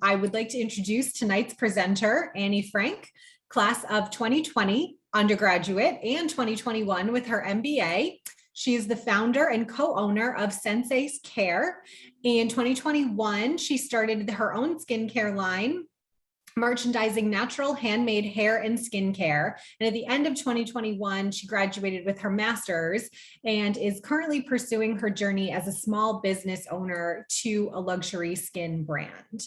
I would like to introduce tonight's presenter, Annie Franck, class of 2020 undergraduate and 2021 with her MBA. She is the founder and co-owner of Sensei's Care. In 2021, she started her own skincare line, merchandising natural handmade hair and skincare. And at the end of 2021, she graduated with her master's and is currently pursuing her journey as a small business owner to a luxury skin brand.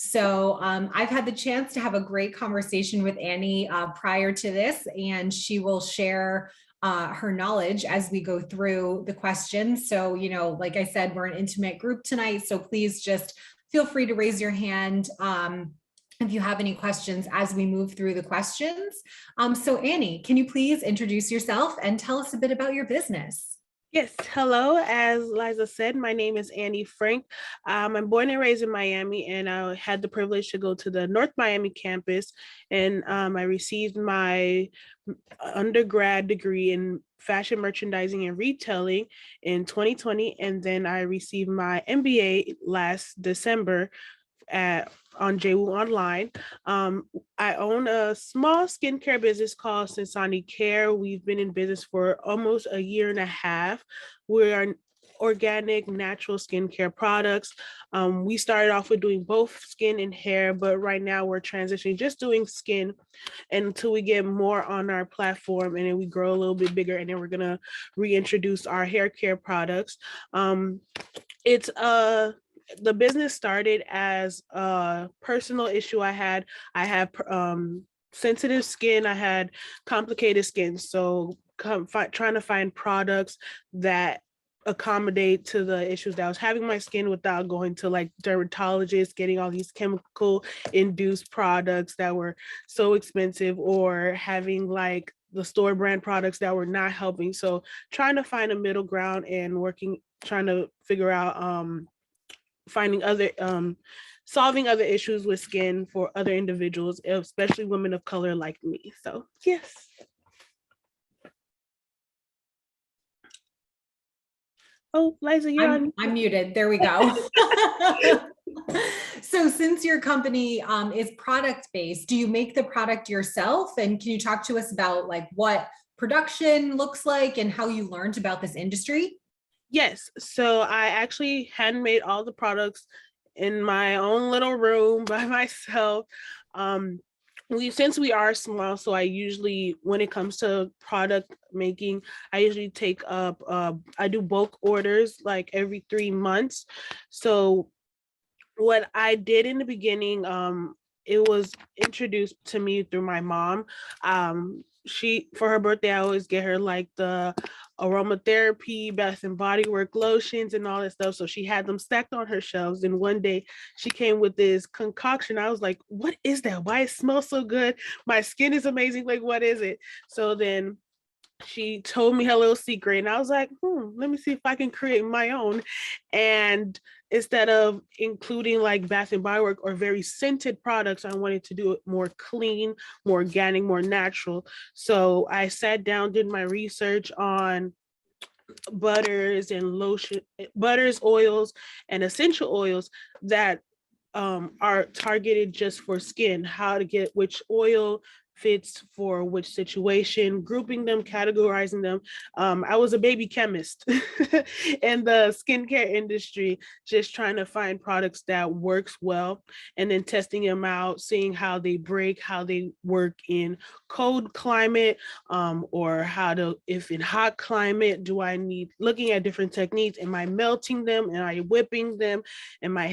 So I've had the chance to have a great conversation with Annie prior to this, and she will share her knowledge as we go through the questions. So, you know, like I said, we're an intimate group tonight, so please just feel free to raise your hand if you have any questions as we move through the questions. So Annie, can you please introduce yourself and tell us a bit about your business? Yes, hello. As Liza said, my name is Annie Franck. I'm born and raised in Miami, and I had the privilege to go to the North Miami campus, and I received my undergrad degree in fashion merchandising and retailing in 2020, and then I received my MBA last December on JWU Online. I own a small skincare business called SENSANI Care. We've been in business for almost a year and a half. We're organic, natural skincare products. We started off with doing both skin and hair, but right now we're transitioning just doing skin until we get more on our platform, and then we grow a little bit bigger, and then we're gonna reintroduce our hair care products. The business started as a personal issue I had. I have sensitive skin. I had complicated skin. So trying to find products that accommodate to the issues that I was having my skin without going to like dermatologists, getting all these chemical induced products that were so expensive, or having like the store brand products that were not helping. So trying to find a middle ground and trying to figure out finding other solving other issues with skin for other individuals, especially women of color like me. So yes. Oh, Liza, you're I'm muted. There we go. So since your company is product based, do you make the product yourself? And can you talk to us about like what production looks like and how you learned about this industry? Yes, so I actually handmade all the products in my own little room by myself. Since we are small, so I usually, when it comes to product making, I usually take up, I do bulk orders like every 3 months. So what I did in the beginning, it was introduced to me through my mom. For her birthday, I always get her like the aromatherapy, Bath and Body Work lotions and all that stuff. So she had them stacked on her shelves. And one day she came with this concoction. I was like, what is that? Why it smells so good? My skin is amazing. Like, what is it? So then she told me her little secret, and I was like, let me see if I can create my own. And instead of including like Bath and Body Work or very scented products, I wanted to do it more clean, more organic, more natural. So I sat down, did my research on butters and butters, oils, and essential oils that are targeted just for skin, how to get which oil fits for which situation, grouping them, categorizing them. I was a baby chemist in the skincare industry, just trying to find products that works well, and then testing them out, seeing how they break, how they work in cold climate, or if in hot climate, do I need, looking at different techniques, am I melting them, am I whipping them, am I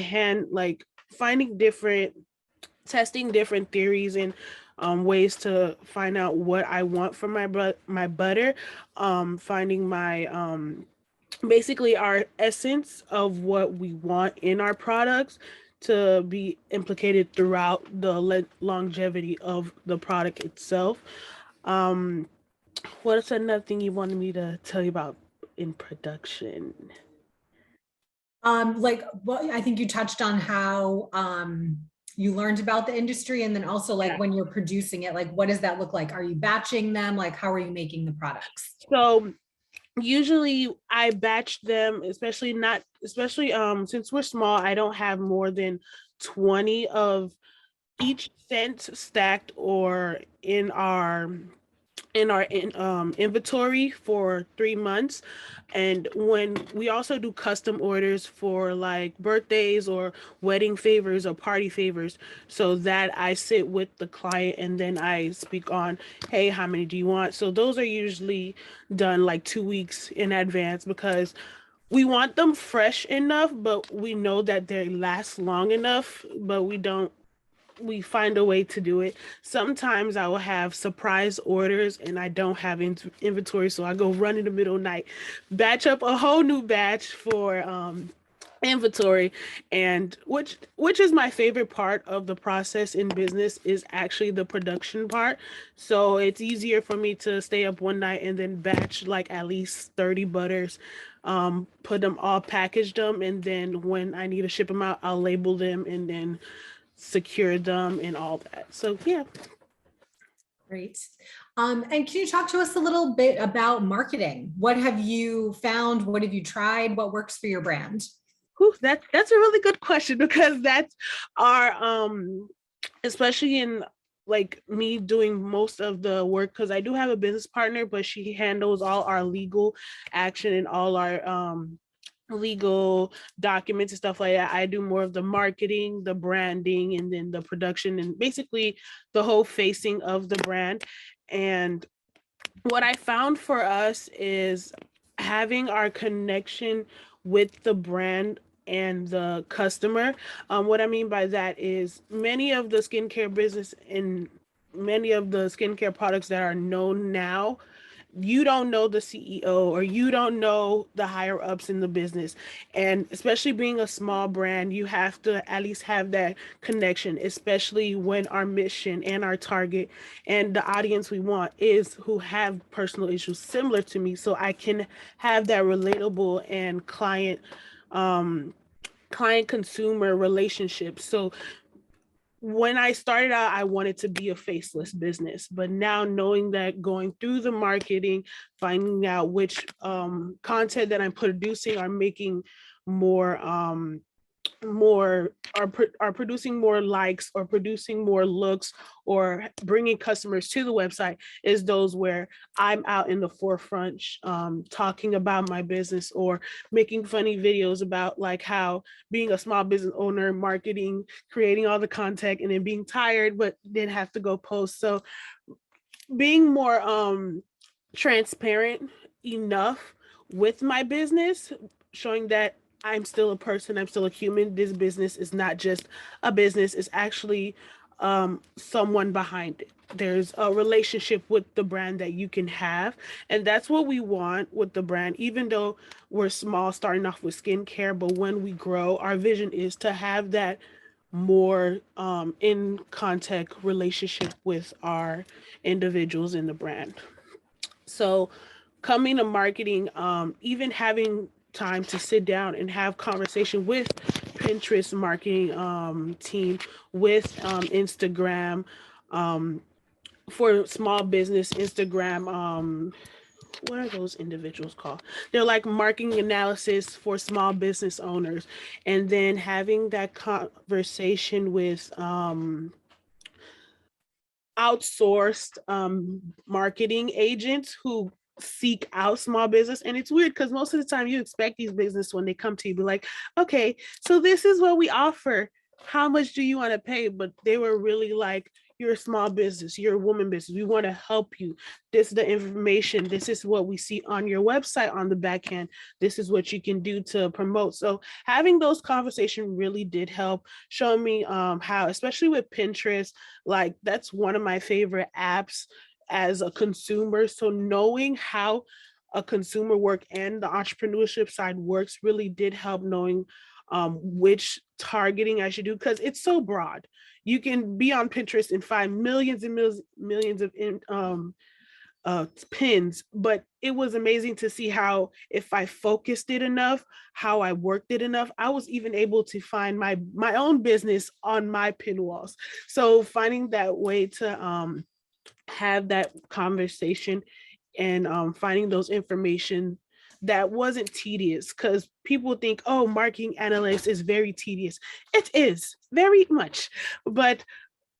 testing different theories and ways to find out what I want from my butter, finding my basically our essence of what we want in our products to be implicated throughout the longevity of the product itself. What's another thing you wanted me to tell you about in production? I think you touched on how you learned about the industry, and then also like when you're producing it, like what does that look like? Are you batching them? Like how are you making the products? So usually I batch them, especially since we're small, I don't have more than 20 of each scent stacked or in our inventory for 3 months. And when we also do custom orders for like birthdays or wedding favors or party favors, so that I sit with the client and then I speak on, hey, how many do you want? So those are usually done like 2 weeks in advance, because we want them fresh enough, but we know that they last long enough, but we find a way to do it. Sometimes I will have surprise orders and I don't have inventory, so I go run in the middle of the night, batch up a whole new batch for inventory. And which is my favorite part of the process in business, is actually the production part. So it's easier for me to stay up one night and then batch like at least 30 butters, put them all, packaged them, and then when I need to ship them out, I'll label them and then secure them and all that. So yeah. Great. And can you talk to us a little bit about marketing? What have you found? What have you tried? What works for your brand? Whew, that's a really good question, because that's our especially in like me doing most of the work, because I do have a business partner, but she handles all our legal action and all our legal documents and stuff like that. I do more of the marketing, the branding, and then the production, and basically the whole facing of the brand. And what I found for us is having our connection with the brand and the customer. What I mean by that is many of the skincare business and many of the skincare products that are known now, you don't know the CEO or you don't know the higher ups in the business. And especially being a small brand, you have to at least have that connection, especially when our mission and our target and the audience we want is who have personal issues similar to me. So I can have that relatable and client consumer relationship. So when I started out, I wanted to be a faceless business, but now knowing that, going through the marketing, finding out which content that I'm producing are making more are producing more likes or producing more looks or bringing customers to the website, is those where I'm out in the forefront, talking about my business or making funny videos about like how being a small business owner, marketing, creating all the content, and then being tired but then have to go post. So being more transparent enough with my business, showing that I'm still a person, I'm still a human. This business is not just a business, it's actually someone behind it. There's a relationship with the brand that you can have. And that's what we want with the brand, even though we're small, starting off with skincare. But when we grow, our vision is to have that more in contact relationship with our individuals in the brand. So coming to marketing, even having time to sit down and have conversation with Pinterest marketing team, with Instagram, for small business, Instagram, what are those individuals called? They're like marketing analysis for small business owners. And then having that conversation with outsourced marketing agents who seek out small business. And it's weird because most of the time you expect these business, when they come to you, be like, okay, so this is what we offer, how much do you want to pay? But they were really like, you're a small business, you're a woman business, we want to help you, this is the information, this is what we see on your website on the back end, this is what you can do to promote. So having those conversations really did help show me how, especially with Pinterest, like that's one of my favorite apps as a consumer. So knowing how a consumer work and the entrepreneurship side works really did help, knowing which targeting I should do, because it's so broad. You can be on Pinterest and find millions and millions of pins, but it was amazing to see how, if I focused it enough, how I worked it enough, I was even able to find my own business on my pin walls. So finding that way to have that conversation and finding those information that wasn't tedious, because people think, oh, marketing analytics is very tedious. It is very much, but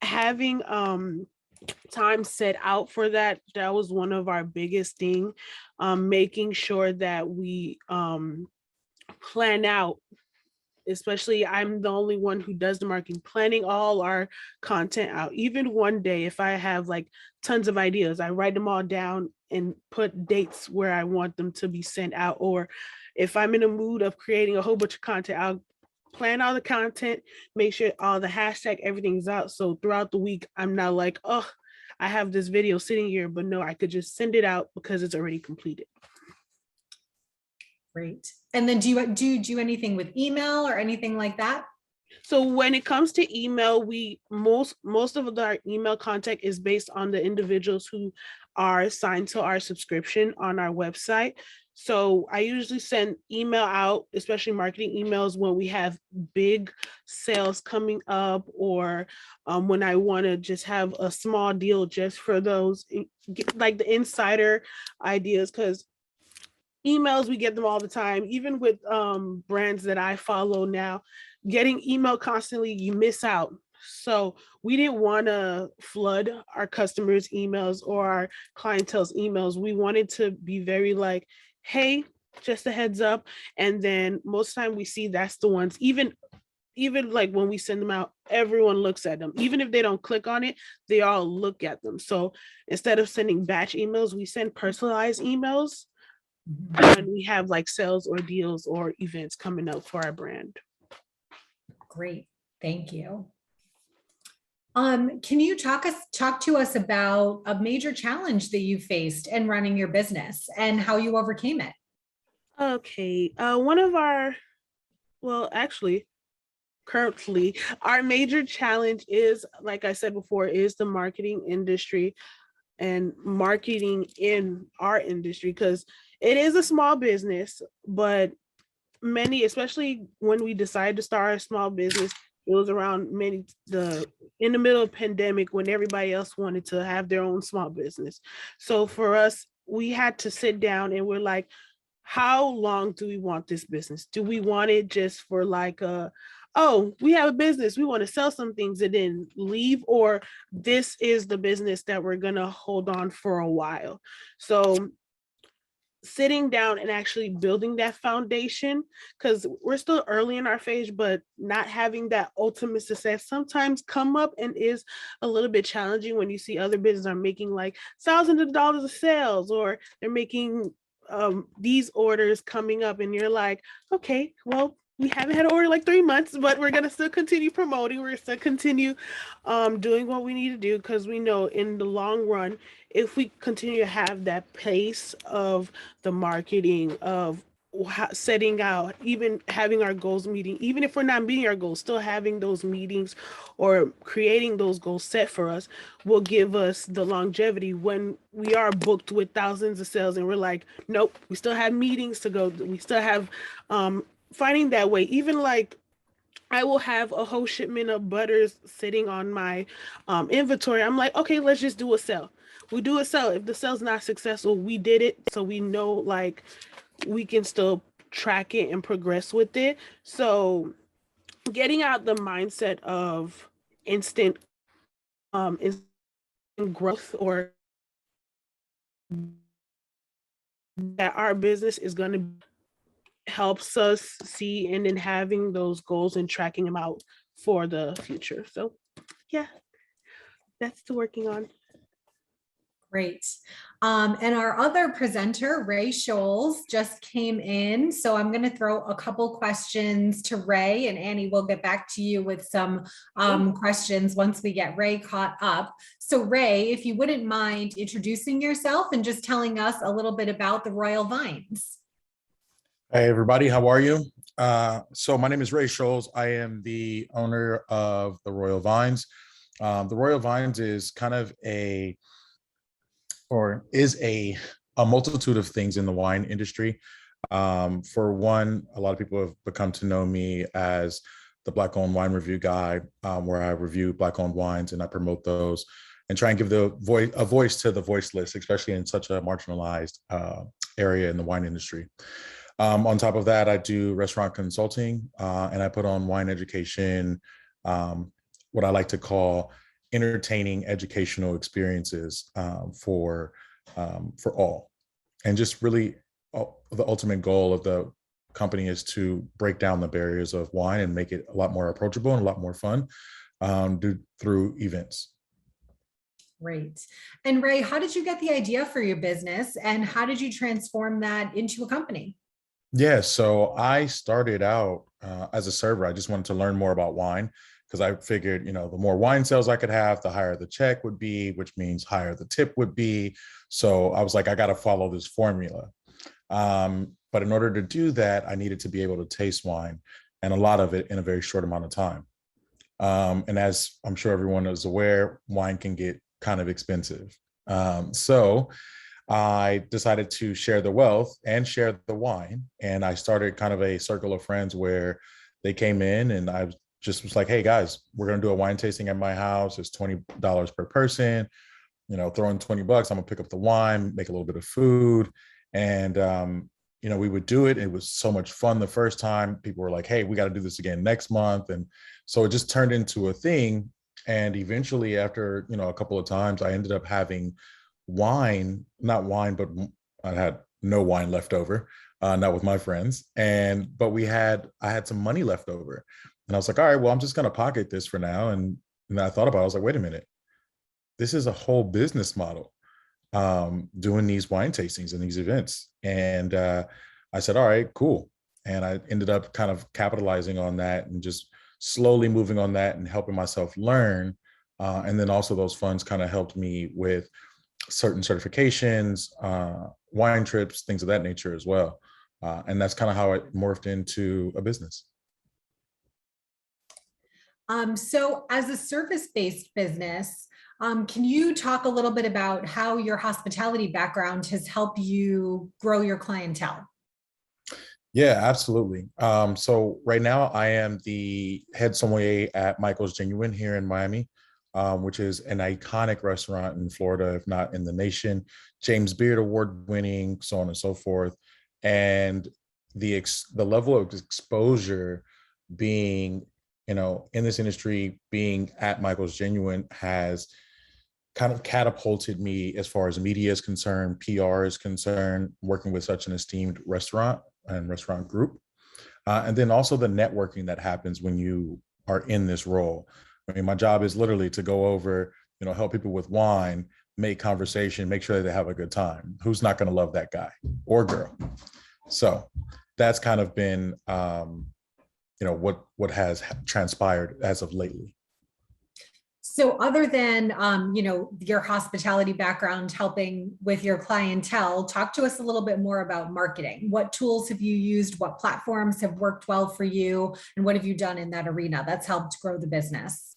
having time set out for that, that was one of our biggest thing. Making sure that we plan out, especially I'm the only one who does the marketing, planning all our content out. Even one day, if I have like tons of ideas, I write them all down and put dates where I want them to be sent out. Or if I'm in a mood of creating a whole bunch of content, I'll plan all the content, make sure all the hashtag, everything's out. So throughout the week, I'm not like, oh, I have this video sitting here, but no, I could just send it out because it's already completed. Great. And then do you do anything with email or anything like that? So when it comes to email, we most of our email contact is based on the individuals who are assigned to our subscription on our website. So I usually send email out, especially marketing emails, when we have big sales coming up, or when I want to just have a small deal just for those, like the insider ideas, because emails, we get them all the time. Even with brands that I follow now, getting email constantly, you miss out. So we didn't want to flood our customers' emails or our clientele's emails. We wanted to be very like, hey, just a heads up. And then most of the time we see that's the ones, even like when we send them out, everyone looks at them. Even if they don't click on it, they all look at them. So instead of sending batch emails, we send personalized emails when we have like sales or deals or events coming up for our brand. Great, thank you. Can you talk to us about a major challenge that you faced in running your business and how you overcame it? Okay, one of our, well, actually, currently, our major challenge is, like I said before, is the marketing industry and marketing in our industry, because it is a small business, but many, especially when we decided to start a small business, it was around in the middle of pandemic when everybody else wanted to have their own small business. So for us, we had to sit down and we're like, how long do we want this business? Do we want it just for like oh, we have a business, we want to sell some things and then leave, or this is the business that we're gonna hold on for a while? So sitting down and actually building that foundation, because we're still early in our phase, but not having that ultimate success sometimes come up and is a little bit challenging when you see other businesses are making like thousands of dollars of sales, or they're making these orders coming up, and you're like, okay, well, we haven't had an order like 3 months, but we're gonna still continue promoting. We're still continue doing what we need to do, because we know in the long run, if we continue to have that pace of the marketing, of setting out, even having our goals meeting, even if we're not meeting our goals, still having those meetings or creating those goals set for us will give us the longevity when we are booked with thousands of sales and we're like, nope, we still have meetings to go. We still have finding that way. Even like I will have a whole shipment of butters sitting on my inventory. I'm like, okay, let's just do a sale. We do a sale. If the sale's not successful, we did it. So we know like we can still track it and progress with it. So getting out the mindset of instant growth, or that our business is going to helps us see, and then having those goals and tracking them out for the future. So yeah, that's the working on. Great. And our other presenter, Ray Sholes, just came in. So I'm going to throw a couple questions to Ray, and Annie will get back to you with some questions once we get Ray caught up. So Ray, if you wouldn't mind introducing yourself and just telling us a little bit about the Royal Vines. Hey everybody, how are you? So my name is Ray Sholes. I am the owner of the Royal Vines. The Royal Vines is kind of a multitude of things in the wine industry. For one, a lot of people have become to know me as the Black-owned wine review guy, where I review Black-owned wines and I promote those and try and give a voice to the voiceless, especially in such a marginalized area in the wine industry. On top of that, I do restaurant consulting, and I put on wine education, what I like to call entertaining educational experiences for all. And just really the ultimate goal of the company is to break down the barriers of wine and make it a lot more approachable and a lot more fun through events. Great. And Ray, how did you get the idea for your business and how did you transform that into a company? Yeah, so I started out as a server. I just wanted to learn more about wine because I figured, the more wine sales I could have, the higher the check would be, which means higher the tip would be. So I was like, I got to follow this formula. But in order to do that, I needed to be able to taste wine, and a lot of it in a very short amount of time. And as I'm sure everyone is aware, wine can get kind of expensive. So I decided to share the wealth and share the wine. And I started kind of a circle of friends where they came in and I just was like, hey guys, we're going to do a wine tasting at my house. It's $20 per person, throw in 20 bucks. I'm gonna pick up the wine, make a little bit of food. And, we would do it. It was so much fun the first time. People were like, hey, we got to do this again next month. And so it just turned into a thing. And eventually after, a couple of times, I ended up having not wine, but I had no wine left over, not with my friends. But I had some money left over. And I was like, all right, well, I'm just going to pocket this for now. And I thought about it. I was like, wait a minute. This is a whole business model, doing these wine tastings and these events. And I said, all right, cool. And I ended up kind of capitalizing on that and just slowly moving on that and helping myself learn. And then also those funds kind of helped me with certain certifications, wine trips, things of that nature as well. And that's kind of how it morphed into a business. So as a service-based business, can you talk a little bit about how your hospitality background has helped you grow your clientele? Yeah, absolutely. So right now I am the head sommelier at Michael's Genuine here in Miami, which is an iconic restaurant in Florida, if not in the nation. James Beard Award winning, so on and so forth. And the level of exposure being, in this industry, being at Michael's Genuine has kind of catapulted me as far as media is concerned, PR is concerned, working with such an esteemed restaurant and restaurant group. And then also the networking that happens when you are in this role. I mean, my job is literally to go over, help people with wine, make conversation, make sure that they have a good time. Who's not going to love that guy or girl? So that's kind of been, what has transpired as of lately. So other than, your hospitality background helping with your clientele, talk to us a little bit more about marketing. What tools have you used? What platforms have worked well for you? And what have you done in that arena that's helped grow the business?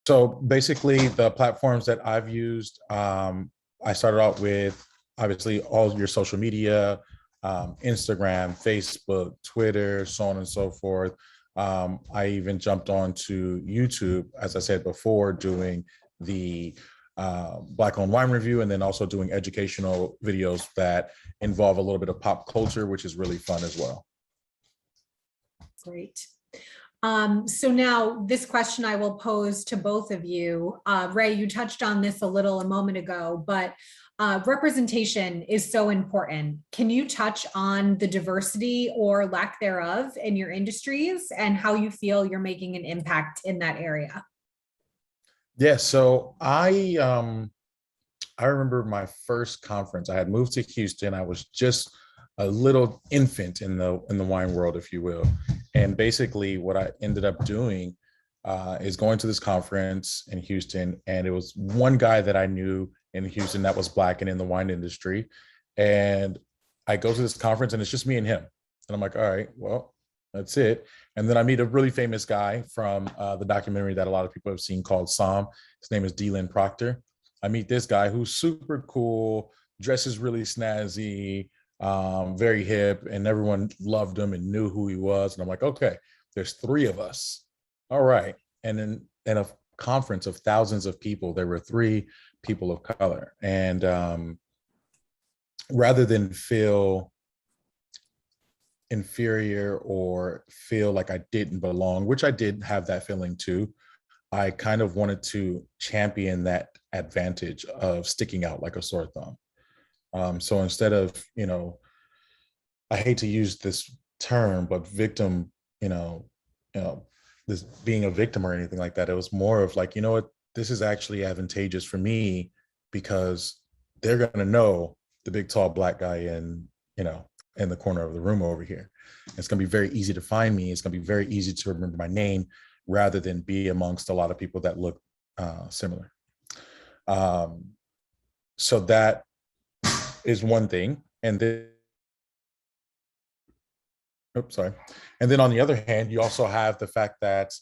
So basically the platforms that I've used, I started out with obviously all your social media, Instagram, Facebook, Twitter, so on and so forth. I even jumped on to YouTube, as I said before, doing the Black-owned wine review, and then also doing educational videos that involve a little bit of pop culture, which is really fun as well. Great. So now this question I will pose to both of you. Ray, you touched on this a moment ago, but representation is so important. Can you touch on the diversity or lack thereof in your industries and how you feel you're making an impact in that area? Yeah, so I remember my first conference. I had moved to Houston. I was just a little infant in the wine world, if you will. And basically what I ended up doing is going to this conference in Houston. And it was one guy that I knew in Houston that was Black and in the wine industry. And I go to this conference and it's just me and him. And I'm like, all right, well, that's it. And then I meet a really famous guy from the documentary that a lot of people have seen called Psalm. His name is Dylan Proctor. I meet this guy who's super cool, dresses really snazzy, very hip, and everyone loved him and knew who he was. And I'm like, okay, there's three of us. All right. And then in a conference of thousands of people, there were three people of color. And rather than feel inferior or feel like I didn't belong, which I did have that feeling too, I kind of wanted to champion that advantage of sticking out like a sore thumb. So instead of, I hate to use this term, but victim, you know, this being a victim or anything like that, it was more of like, you know what, this is actually advantageous for me because they're going to know the big tall black guy in the corner of the room over here. It's going to be very easy to find me. It's going to be very easy to remember my name rather than be amongst a lot of people that look similar. So that is one thing. And then, oops, sorry. And then on the other hand, you also have the fact that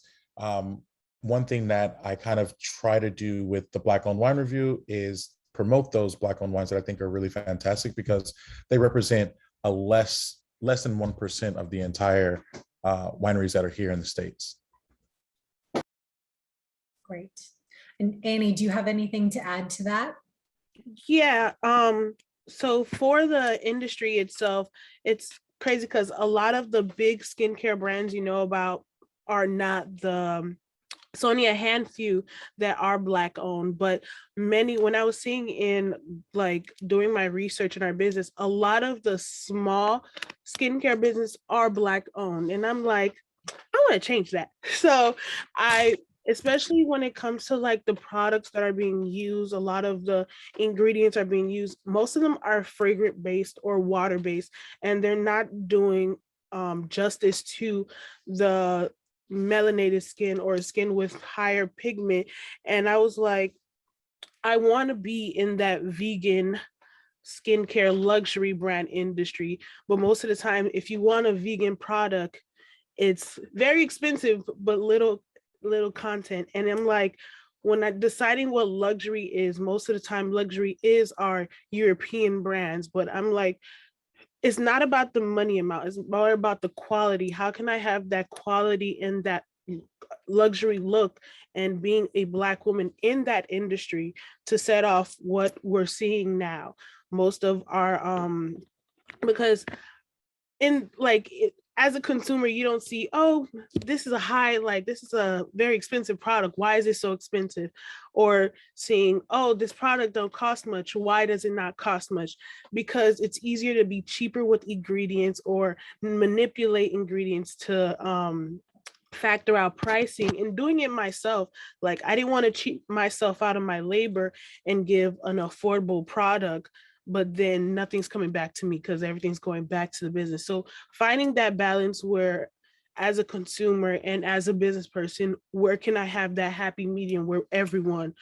one thing that I kind of try to do with the Black owned wine review is promote those Black owned wines that I think are really fantastic because they represent a less than 1% of the entire wineries that are here in the States. Great. And Annie, do you have anything to add to that? Yeah. So for the industry itself, it's crazy because a lot of the big skincare brands you know about are not the, it's only a handful that are Black owned, but many, when I was seeing in like doing my research in our business, a lot of the small skincare business are Black owned. And I'm like, I want to change that. So especially when it comes to like the products that are being used, a lot of the ingredients are being used. Most of them are fragrant based or water based, and they're not doing justice to the melanated skin or skin with higher pigment. And I was like, I want to be in that vegan skincare luxury brand industry. But most of the time, if you want a vegan product, it's very expensive, but little content. And I'm like, when I deciding what luxury is, most of the time luxury is our European brands. But I'm like, it's not about the money amount, it's more about the quality. How can I have that quality and that luxury look, and being a Black woman in that industry to set off what we're seeing now? Most of our because in like as a consumer, you don't see, oh, this is a very expensive product. Why is it so expensive? Or seeing, oh, this product don't cost much. Why does it not cost much? Because it's easier to be cheaper with ingredients or manipulate ingredients to factor out pricing. And doing it myself, like I didn't want to cheat myself out of my labor and give an affordable product, but then nothing's coming back to me because everything's going back to the business. So finding that balance where as a consumer and as a business person, where can I have that happy medium where everyone,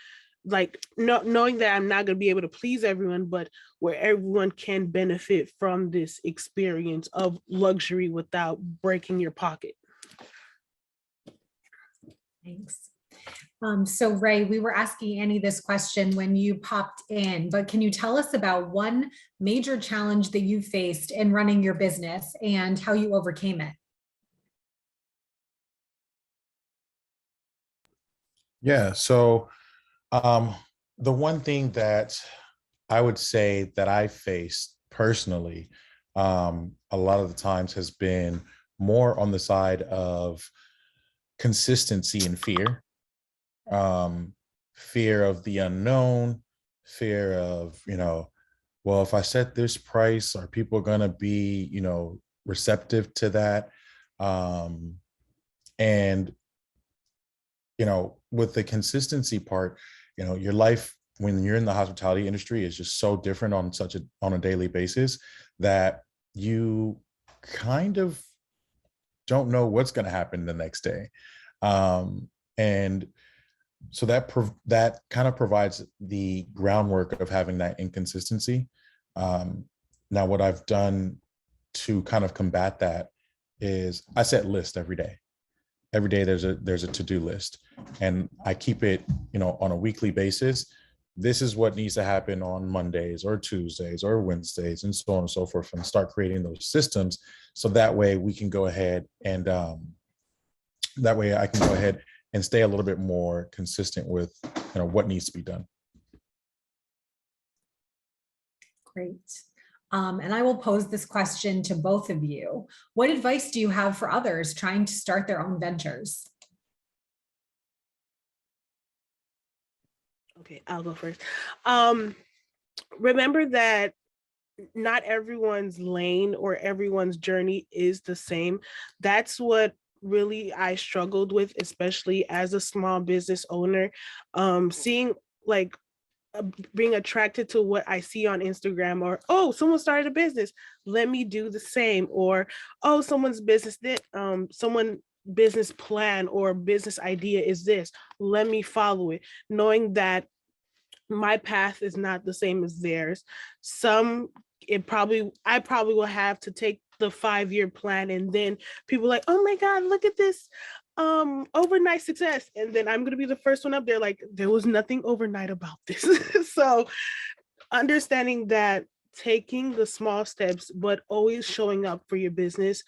like knowing that I'm not going to be able to please everyone, but where everyone can benefit from this experience of luxury without breaking your pocket. Thanks. So Ray, we were asking Annie this question when you popped in, but can you tell us about one major challenge that you faced in running your business and how you overcame it? Yeah, so the one thing that I would say that I faced personally a lot of the times has been more on the side of consistency and fear. Fear of the unknown, fear of, well, if I set this price, are people going to be, receptive to that? And, with the consistency part, your life when you're in the hospitality industry is just so different on a daily basis that you kind of don't know what's going to happen the next day. And so that kind of provides the groundwork of having that inconsistency. Now, what I've done to kind of combat that is I set lists every day. Every day there's a to-do list, and I keep it, on a weekly basis. This is what needs to happen on Mondays or Tuesdays or Wednesdays and so on and so forth, and start creating those systems. So that way we can go ahead and that way I can go ahead and stay a little bit more consistent with what needs to be done. Great. And I will pose this question to both of you. What advice do you have for others trying to start their own ventures? Okay, I'll go first. Remember that not everyone's lane or everyone's journey is the same. That's what really I struggled with, especially as a small business owner. Seeing like being attracted to what I see on Instagram, or oh, someone started a business, let me do the same, or oh, someone's someone business plan or business idea is this, let me follow it, knowing that my path is not the same as theirs. I probably will have to take the 5-year plan, and then people like, oh my God, look at this overnight success. And then I'm gonna be the first one up there, like, there was nothing overnight about this. So understanding that, taking the small steps, but always showing up for your business.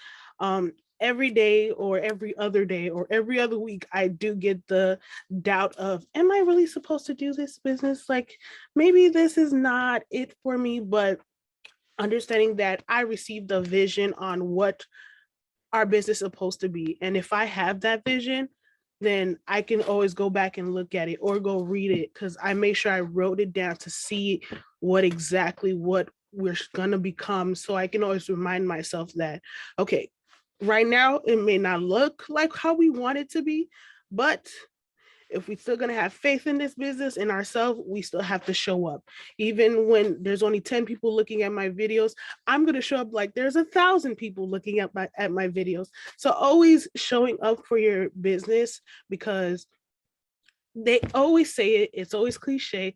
Every day or every other day or every other week, I do get the doubt of, am I really supposed to do this business? Like, maybe this is not it for me, but understanding that I received a vision on what our business is supposed to be. And if I have that vision, then I can always go back and look at it or go read it, because I make sure I wrote it down to see what we're gonna become. So I can always remind myself that, okay, right now it may not look like how we want it to be, but if we're still gonna have faith in this business and ourselves, we still have to show up. Even when there's only 10 people looking at my videos, I'm gonna show up like there's 1,000 people looking at my videos. So always showing up for your business, because they always say it, it's always cliche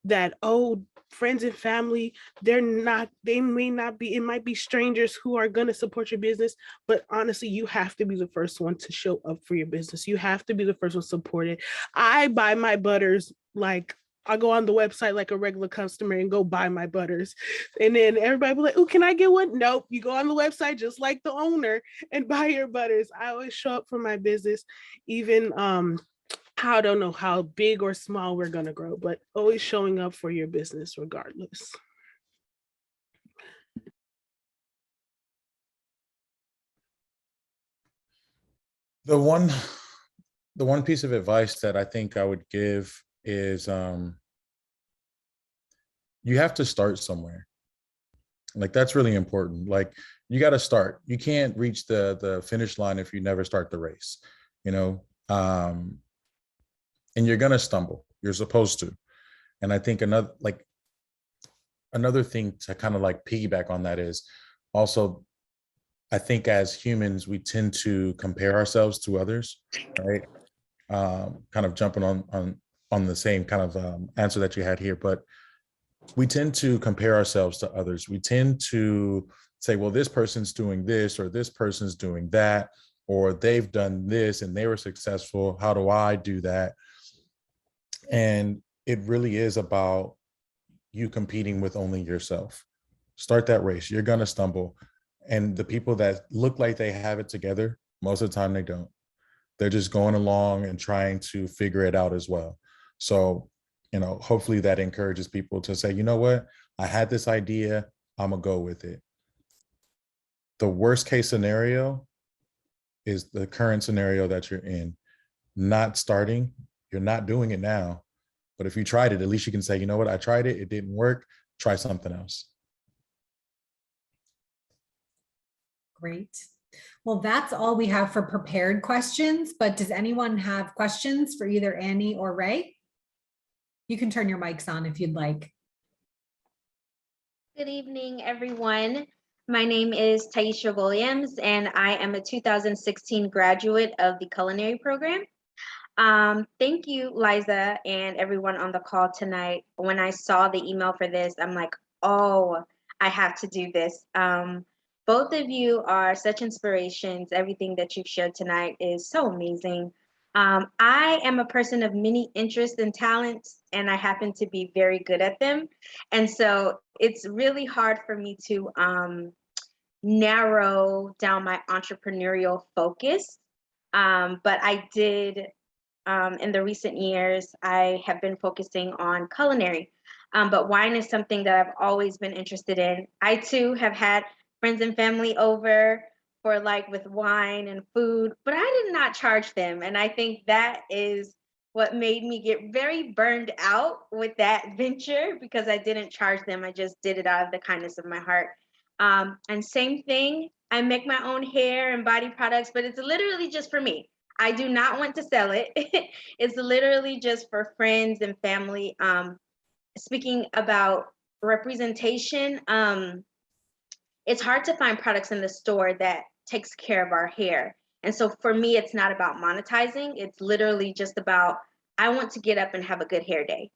that, oh, friends and family, they may not be, it might be strangers who are going to support your business, but honestly, you have to be the first one to show up for your business. You have to be the first one to support it. I buy my butters, like, I go on the website like a regular customer and go buy my butters. And then everybody be like, oh, can I get one? Nope. You go on the website just like the owner and buy your butters. I always show up for my business, even I don't know how big or small we're going to grow, but always showing up for your business regardless. The one piece of advice that I think I would give is you have to start somewhere. Like, that's really important. Like, you got to start. You can't reach the finish line if you never start the race, you know. And you're gonna stumble. You're supposed to. And I think another thing to kind of like piggyback on that is also, I think as humans, we tend to compare ourselves to others, right? Kind of jumping on the same kind of answer that you had here, but we tend to compare ourselves to others. We tend to say, well, this person's doing this, or this person's doing that, or they've done this and they were successful. How do I do that? And it really is about you competing with only yourself. Start that race. You're going to stumble. And the people that look like they have it together, most of the time they don't. They're just going along and trying to figure it out as well. So, you know, hopefully that encourages people to say, you know what, I had this idea, I'm going to go with it. The worst case scenario is the current scenario that you're in. Not starting, you're not doing it now. But if you tried it, at least you can say, you know what, I tried it, it didn't work, try something else. Great. Well, that's all we have for prepared questions, but does anyone have questions for either Annie or Ray? You can turn your mics on if you'd like. Good evening, everyone. My name is Taisha Williams, and I am a 2016 graduate of the culinary program. Thank you, Liza, and everyone on the call tonight. When I saw the email for this, I'm like, oh, I have to do this. Both of you are such inspirations. Everything that you've shared tonight is so amazing. I am a person of many interests and talents, and I happen to be very good at them. And so it's really hard for me to narrow down my entrepreneurial focus. But I did in the recent years, I have been focusing on culinary. But wine is something that I've always been interested in. I too have had friends and family over for like with wine and food, but I did not charge them. And I think that is what made me get very burned out with that venture, because I didn't charge them. I just did it out of the kindness of my heart. And same thing, I make my own hair and body products, but it's literally just for me. I do not want to sell it. It's literally just for friends and family. Speaking about representation, it's hard to find products in the store that takes care of our hair. And so for me, it's not about monetizing. It's literally just about, I want to get up and have a good hair day.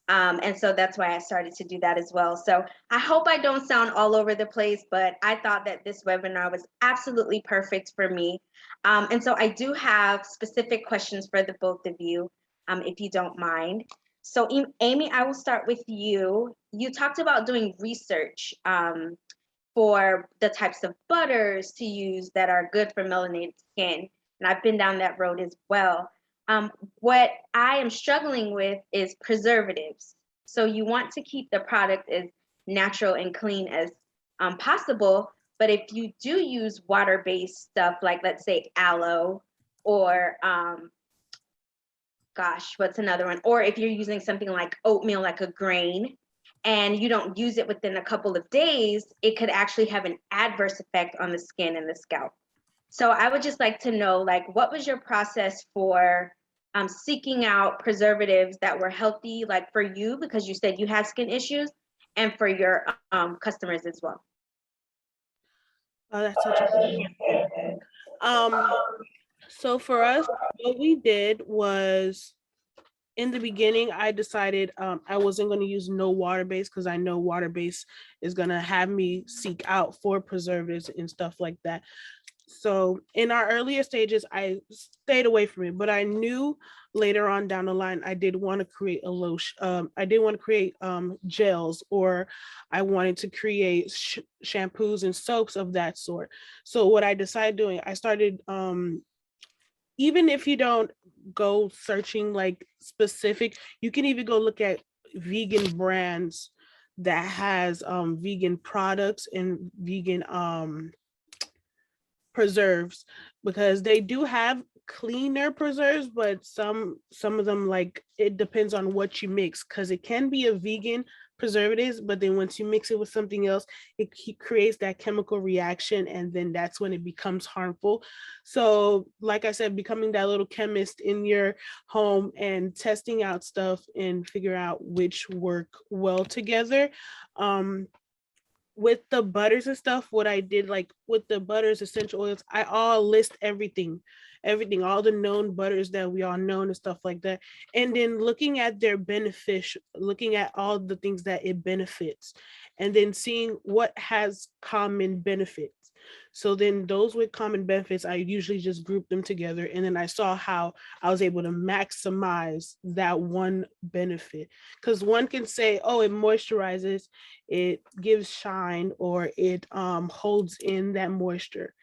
And so that's why I started to do that as well. So I hope I don't sound all over the place, but I thought that this webinar was absolutely perfect for me. And so I do have specific questions for the both of you, if you don't mind. So Amy, I will start with you. You talked about doing research for the types of butters to use that are good for melanated skin. And I've been down that road as well. What I am struggling with is preservatives. So you want to keep the product as natural and clean as possible. But if you do use water-based stuff, like let's say aloe, or gosh, what's another one? Or if you're using something like oatmeal, like a grain, and you don't use it within a couple of days, it could actually have an adverse effect on the skin and the scalp. So I would just like to know, like, what was your process for seeking out preservatives that were healthy, like for you, because you said you had skin issues, and for your customers as well? Oh, that's such a so for us, what we did was, in the beginning, I decided I wasn't going to use no water base, because I know water base is going to have me seek out for preservatives and stuff like that. So in our earlier stages, I stayed away from it, but I knew later on down the line, I did want to create a lotion. I did want to create gels, or I wanted to create shampoos and soaps of that sort. So what I decided doing, I started, even if you don't go searching like specific, you can even go look at vegan brands that has vegan products and vegan preserves, because they do have cleaner preserves, but some of them, like, it depends on what you mix, because it can be a vegan preservatives, but then once you mix it with something else, it creates that chemical reaction, and then that's when it becomes harmful. So like I said, becoming that little chemist in your home and testing out stuff and figure out which work well together. With the butters and stuff, what I did, like with the butters, essential oils, I all list everything, all the known butters that we all know and stuff like that. And then looking at their benefits, looking at all the things that it benefits, and then seeing what has common benefits. So then those with common benefits, I usually just group them together. And then I saw how I was able to maximize that one benefit. Because one can say, oh, it moisturizes, it gives shine, or it holds in that moisture.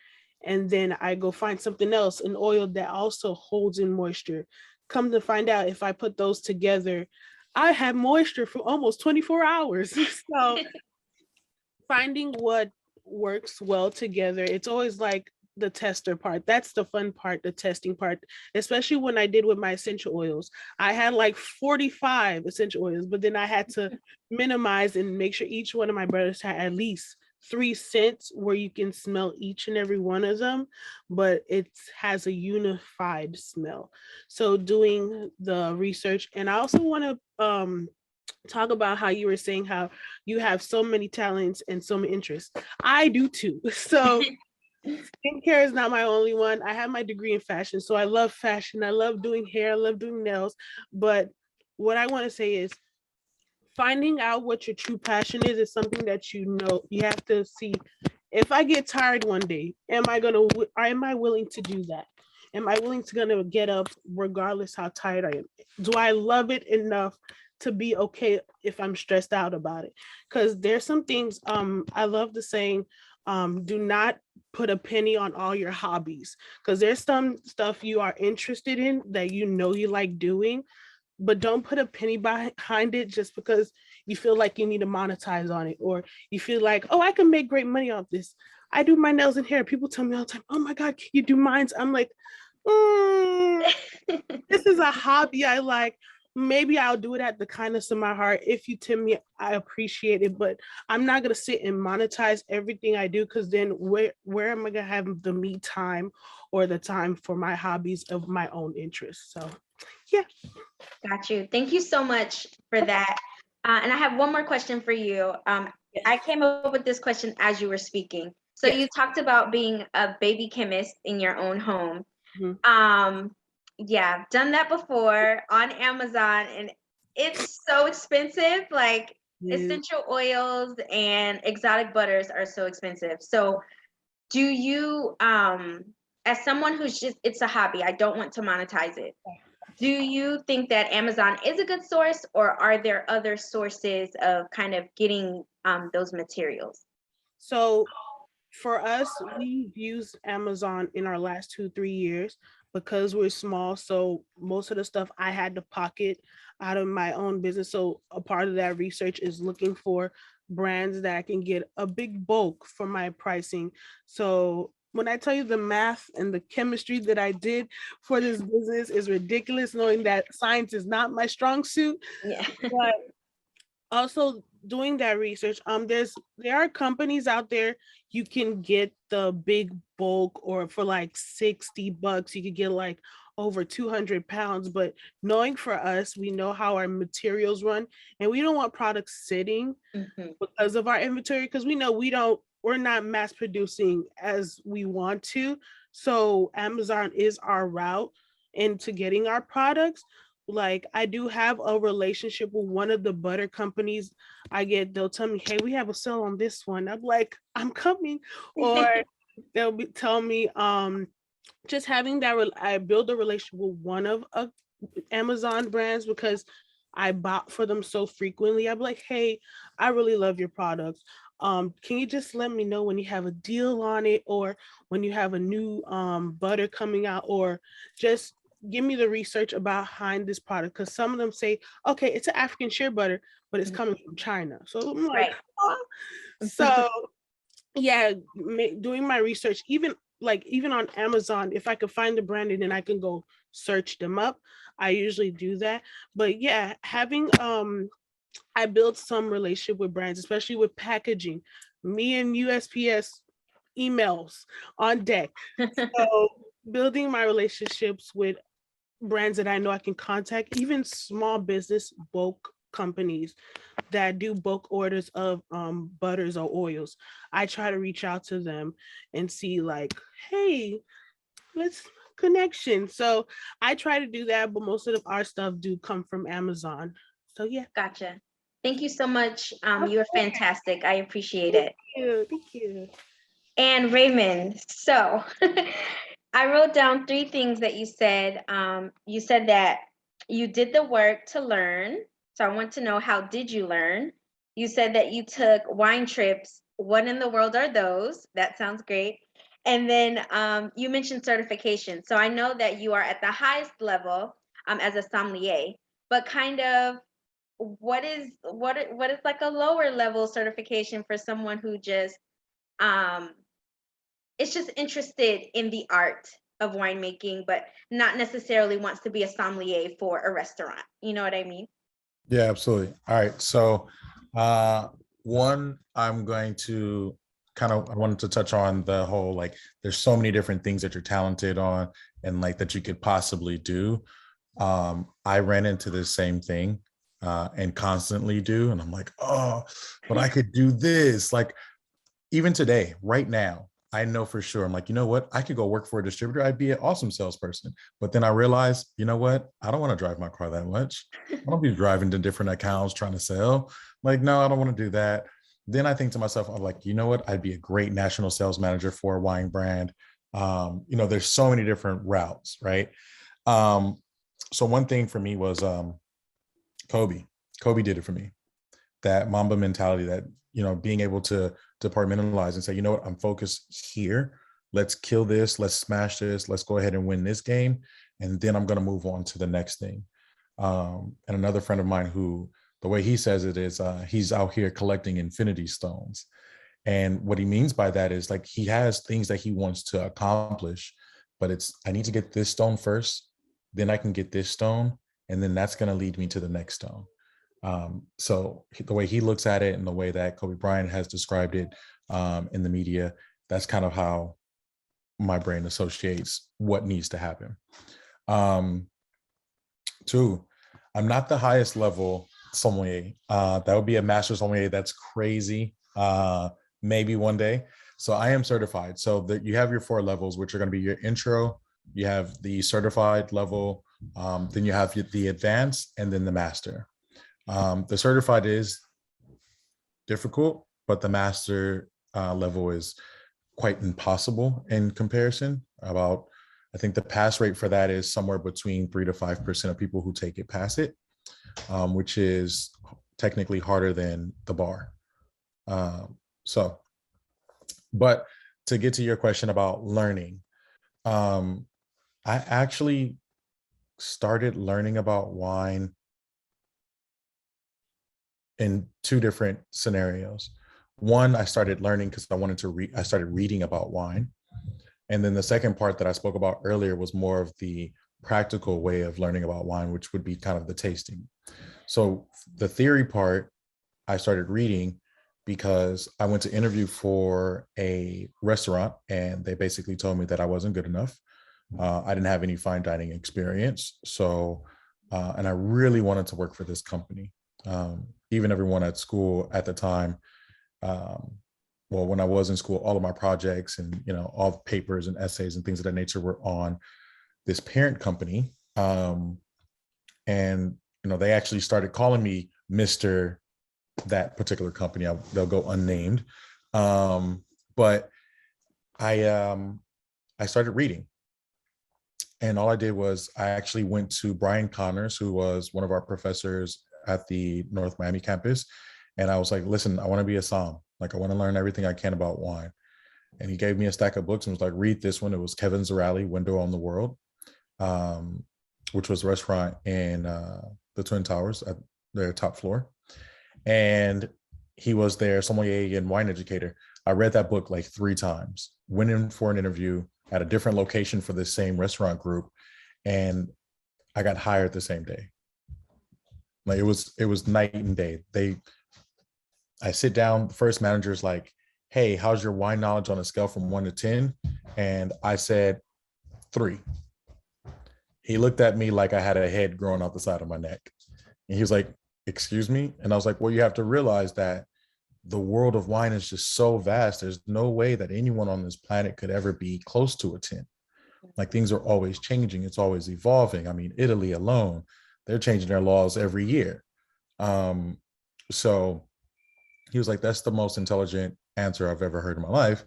And then I go find something else, an oil that also holds in moisture. Come to find out, if I put those together, I have moisture for almost 24 hours. So finding what works well together, it's always like the tester part. That's the fun part, the testing part, especially when I did with my essential oils. I had like 45 essential oils, but then I had to minimize and make sure each one of my brothers had at least 3 scents where you can smell each and every one of them, but it has a unified smell. So doing the research. And I also want to talk about how you were saying how you have so many talents and so many interests. I do too. So skincare is not my only one. I have my degree in fashion, so I love fashion. I love doing hair, I love doing nails. But what I want to say is, finding out what your true passion is something that you know you have to see. If I get tired one day, am I willing to do that? Am I willing to get up regardless how tired I am? Do I love it enough to be okay if I'm stressed out about it? Because there's some things, I love the saying, do not put a penny on all your hobbies, because there's some stuff you are interested in that you know you like doing, but don't put a penny behind it just because you feel like you need to monetize on it, or you feel like, oh, I can make great money off this. I do my nails and hair. People tell me all the time, oh my God, can you do mines? I'm like, this is a hobby I like. Maybe I'll do it at the kindness of my heart. If you tell me, I appreciate it, but I'm not gonna sit and monetize everything I do, because then where am I gonna have the me time or the time for my hobbies of my own interests? So yeah. Got you. Thank you so much for that. And I have one more question for you. I came up with this question as you were speaking. So Yes. you talked about being a baby chemist in your own home. Mhm. Yeah, I've done that before on Amazon, and it's so expensive. Like essential oils and exotic butters are so expensive. So do you, as someone who's just, it's a hobby, I don't want to monetize it. Do you think that Amazon is a good source, or are there other sources of kind of getting those materials? So for us, we've used Amazon in our last 2-3 years because we're small. So most of the stuff I had to pocket out of my own business. So a part of that research is looking for brands that I can get a big bulk for my pricing. So when I tell you the math and the chemistry that I did for this business is ridiculous, knowing that science is not my strong suit. Yeah. But also doing that research, there are companies out there you can get the big bulk, or for like $60 you could get like over 200 pounds. But knowing for us, we know how our materials run, and we don't want products sitting because of our inventory, because we know we're not mass producing as we want to. So Amazon is our route into getting our products. Like, I do have a relationship with one of the butter companies. They'll tell me, hey, we have a sale on this one. I'm like, I'm coming. Or tell me, just having that, I build a relationship with one of Amazon brands, because I bought for them so frequently. I'm like, hey, I really love your products. Can you just let me know when you have a deal on it, or when you have a new butter coming out, or just give me the research behind this product, because some of them say, okay, it's an African shea butter, but it's coming from China. So I'm like, Right. oh. So yeah, doing my research, even on Amazon, if I could find the brand and then I can go search them up, I usually do that. But yeah, having I built some relationship with brands, especially with packaging. Me and USPS emails on deck. So building my relationships with brands that I know I can contact, even small business bulk companies that do bulk orders of butters or oils. I try to reach out to them and see like, hey, let's connection. So I try to do that, but most of our stuff do come from Amazon. So yeah. Gotcha. Thank you so much. You're fantastic. I appreciate it. Thank you. And Raymond, so I wrote down 3 things that you said. You said that you did the work to learn. So I want to know, how did you learn? You said that you took wine trips. What in the world are those? That sounds great. And then you mentioned certification. So I know that you are at the highest level as a sommelier, but kind of what is like a lower level certification for someone who just is just interested in the art of winemaking, but not necessarily wants to be a sommelier for a restaurant. You know what I mean? Yeah, absolutely. All right. So one, I'm going to I wanted to touch on the whole, like, there's so many different things that you're talented on and like that you could possibly do. I ran into this same thing and constantly do. And I'm like, oh, but I could do this. Like, even today, right now, I know for sure. I'm like, you know what? I could go work for a distributor. I'd be an awesome salesperson. But then I realized, you know what? I don't want to drive my car that much. I don't be driving to different accounts trying to sell. Like, no, I don't want to do that. Then I think to myself, I'm like, you know what? I'd be a great national sales manager for a wine brand. There's so many different routes, right? So one thing for me was Kobe. Kobe did it for me. That Mamba mentality, that, being able to departmentalize and say, you know what, I'm focused here. let's kill this, let's smash this, let's go ahead and win this game. And then I'm going to move on to the next thing. And another friend of mine who, the way he says it is he's out here collecting infinity stones. And what he means by that is like he has things that he wants to accomplish, but it's, I need to get this stone first, then I can get this stone, and then that's going to lead me to the next stone. So the way he looks at it and the way that Kobe Bryant has described it in the media, that's kind of how my brain associates what needs to happen. Two, I'm not the highest level sommelier. That would be a master sommelier. That's crazy. Maybe one day. So I am certified. So that you have your 4 levels, which are going to be your intro, you have the certified level, then you have the advanced, and then the master. The certified is difficult, but the master level is quite impossible in comparison. About, I think the pass rate for that is somewhere between 3 to 5% of people who take it pass it, which is technically harder than the bar. But to get to your question about learning, I actually started learning about wine in 2 different scenarios. One, I started learning because I wanted to read, I started reading about wine. And then the second part that I spoke about earlier was more of the practical way of learning about wine, which would be kind of the tasting. So the theory part, I started reading because I went to interview for a restaurant and they basically told me that I wasn't good enough. I didn't have any fine dining experience. So, and I really wanted to work for this company. Even everyone at school at the time, well, when I was in school, all of my projects and, you know, all the papers and essays and things of that nature were on this parent company. And, you know, they actually started calling me Mr. that particular company. They'll go unnamed. But I started reading. And all I did was I actually went to Brian Connors, who was one of our professors at the North Miami campus. And I was like, listen, I want to be a somm. Like, I want to learn everything I can about wine. And he gave me a stack of books and was like, read this one. It was Kevin Zerali, Window on the World, which was a restaurant in the Twin Towers at their top floor. And he was their sommelier and wine educator. I read that book like 3 times, went in for an interview at a different location for the same restaurant group. And I got hired the same day. Like, it was night and day. I sit down, the first manager's like, hey, how's your wine knowledge on a scale from 1 to 10? And I said 3. He looked at me like I had a head growing out the side of my neck. And he was like, excuse me? And I was like, well, you have to realize that the world of wine is just so vast. There's no way that anyone on this planet could ever be close to a 10. Like, things are always changing. It's always evolving. I mean, Italy alone, they're changing their laws every year. So he was like, that's the most intelligent answer I've ever heard in my life.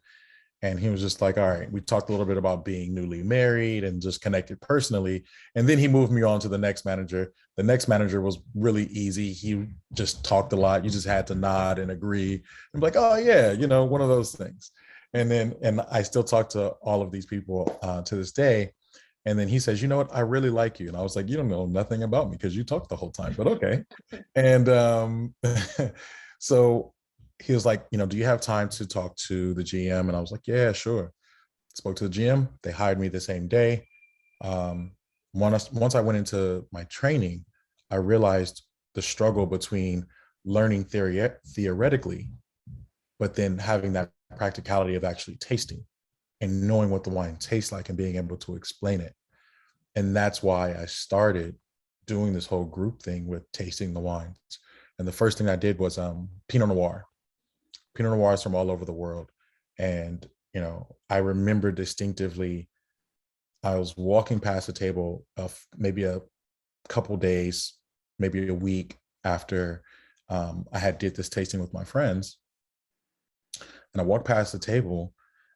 And he was just like, all right, we talked a little bit about being newly married and just connected personally. And then he moved me on to the next manager. The next manager was really easy. He just talked a lot. You just had to nod and agree and be like, oh yeah, you know, one of those things. And I still talk to all of these people to this day. And then he says, you know what, I really like you. And I was like, you don't know nothing about me because you talk the whole time, but okay. And so he was like, you know, do you have time to talk to the GM? And I was like, yeah, sure. Spoke to the GM. They hired me the same day. Once I went into my training, I realized the struggle between learning theoretically, but then having that practicality of actually tasting and knowing what the wine tastes like and being able to explain it. And that's why I started doing this whole group thing with tasting the wines. And the first thing I did was Pinot Noir. Pinot Noirs from all over the world. And, you know, I remember distinctively, I was walking past a table of maybe a couple days, maybe a week after I had did this tasting with my friends. And I walked past the table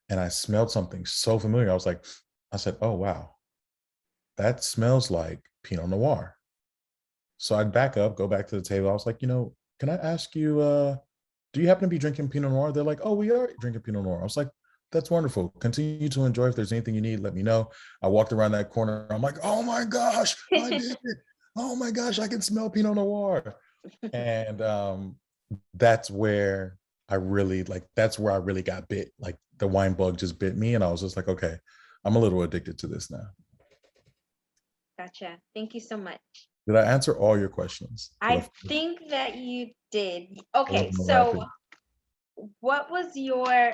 and I smelled something so familiar. I said, oh, wow, that smells like Pinot Noir. So I'd back up, go back to the table. I was like, you know, can I ask you, do you happen to be drinking Pinot Noir? They're like, oh, we are drinking Pinot Noir. I was like, that's wonderful. Continue to enjoy. If there's anything you need, let me know. I walked around that corner. I'm like, oh my gosh, I did it. Oh my gosh, I can smell Pinot Noir. And that's where I really that's where I really got bit. Like the wine bug just bit me. And I was just like, okay, I'm a little addicted to this now. Gotcha. Thank you so much. Did I answer all your questions? I think that you did. I Okay, was so rapid. what was your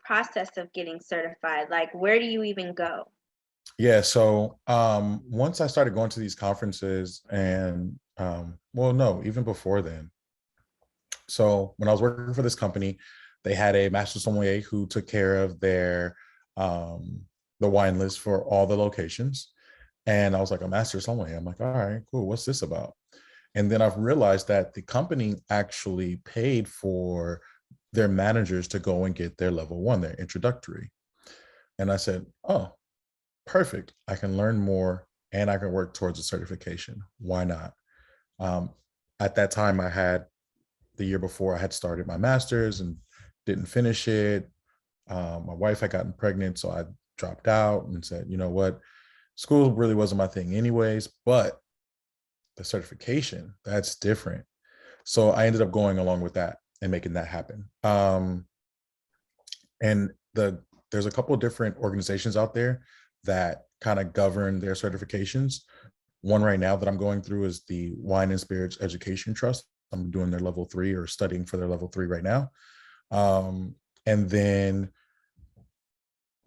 process of getting certified? Like, where do you even go? Yeah, so once I started going to these conferences and well, no, even before then. So when I was working for this company, they had a master sommelier who took care of their the wine list for all the locations. And I was like, a master sommelier. I'm like, all right, cool. What's this about? And then I've realized that the company actually paid for their managers to go and get their level 1, their introductory. And I said, oh, perfect. I can learn more and I can work towards a certification. Why not? At that time, the year before, I had started my master's and didn't finish it. My wife had gotten pregnant, so I dropped out and said, you know what? School really wasn't my thing anyways, but the certification, that's different. So I ended up going along with that and making that happen. And there's a couple of different organizations out there that kind of govern their certifications. One right now that I'm going through is the Wine and Spirits Education Trust. I'm doing their level 3 or studying for their level 3 right now. And then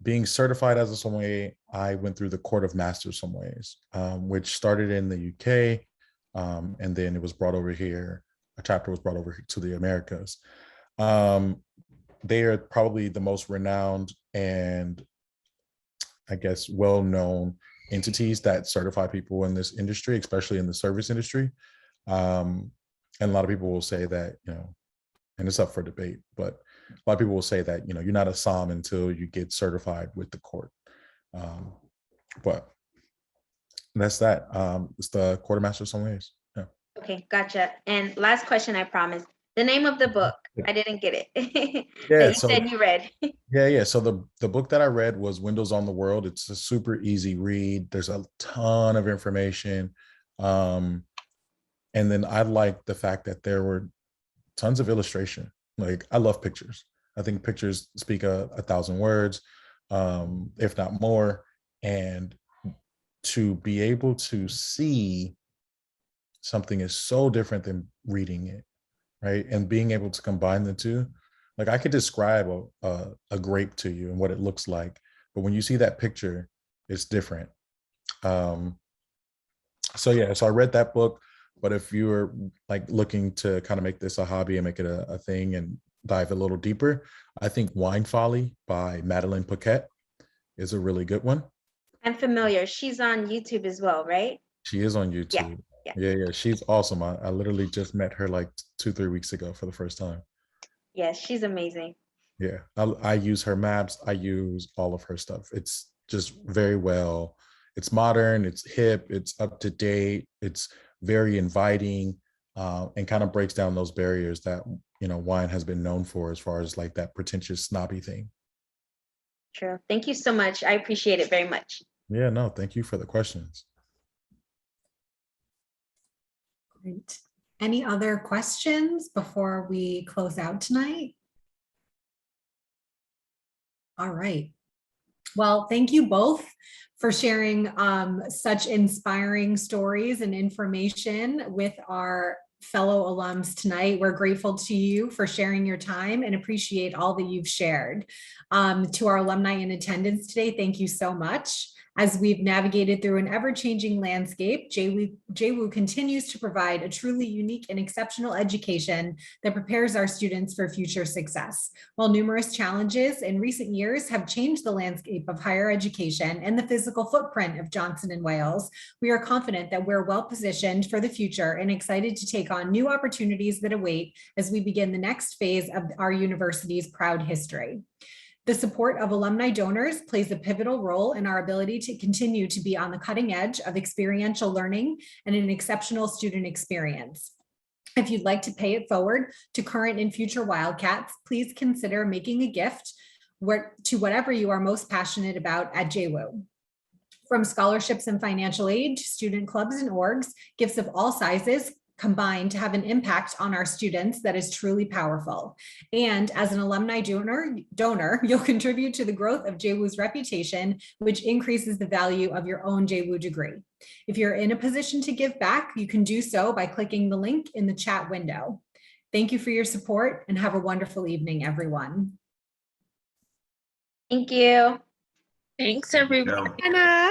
being certified as a sommelier, I went through the Court of Master Sommeliers, which started in the UK. And then it was brought over here. A chapter was brought over to the Americas. They are probably the most renowned and I guess well-known entities that certify people in this industry, especially in the service industry. And a lot of people will say that, and it's up for debate, but a lot of people will say that, you're not a SOM until you get certified with the court. But that's that. It's the Court of Master Sommeliers. Yeah. Okay, gotcha. And last question, I promise. The name of the book, I didn't get it. Yeah, that you said you read. Yeah. So the book that I read was Windows on the World. It's a super easy read. There's a ton of information. And then I liked the fact that there were tons of illustration. Like, I love pictures. I think pictures speak 1,000 words, if not more. And to be able to see something is so different than reading it, right? And being able to combine the two. Like, I could describe a grape to you and what it looks like, but when you see that picture, it's different. So yeah, so I read that book. But if you were looking to kind of make this a hobby and make it a thing and dive a little deeper, I think Wine Folly by Madeleine Paquette is a really good one. I'm familiar. She's on YouTube as well, right? She is on YouTube. Yeah. She's awesome. I literally just met her 2-3 weeks ago for the first time. Yes, she's amazing. Yeah, I use her maps. I use all of her stuff. It's just very well. It's modern, it's hip, it's up to date, it's very inviting, and kind of breaks down those barriers that, wine has been known for, as far as that pretentious snobby thing. True. Thank you so much. I appreciate it very much. Yeah, no, thank you for the questions. Great. Any other questions before we close out tonight? All right. Well, thank you both for sharing such inspiring stories and information with our fellow alums tonight. We're grateful to you for sharing your time and appreciate all that you've shared. To our alumni in attendance today, thank you so much. As we've navigated through an ever-changing landscape, JWU continues to provide a truly unique and exceptional education that prepares our students for future success. While numerous challenges in recent years have changed the landscape of higher education and the physical footprint of Johnson & Wales, we are confident that we're well-positioned for the future and excited to take on new opportunities that await as we begin the next phase of our university's proud history. The support of alumni donors plays a pivotal role in our ability to continue to be on the cutting edge of experiential learning and an exceptional student experience. If you'd like to pay it forward to current and future Wildcats, please consider making a gift to whatever you are most passionate about at JWU. From scholarships and financial aid to student clubs and orgs, gifts of all sizes combine to have an impact on our students that is truly powerful. And as an alumni donor, you'll contribute to the growth of JWU's reputation, which increases the value of your own JWU degree. If you're in a position to give back, you can do so by clicking the link in the chat window. Thank you for your support and have a wonderful evening, everyone. Thank you. Thanks, everyone. Anna.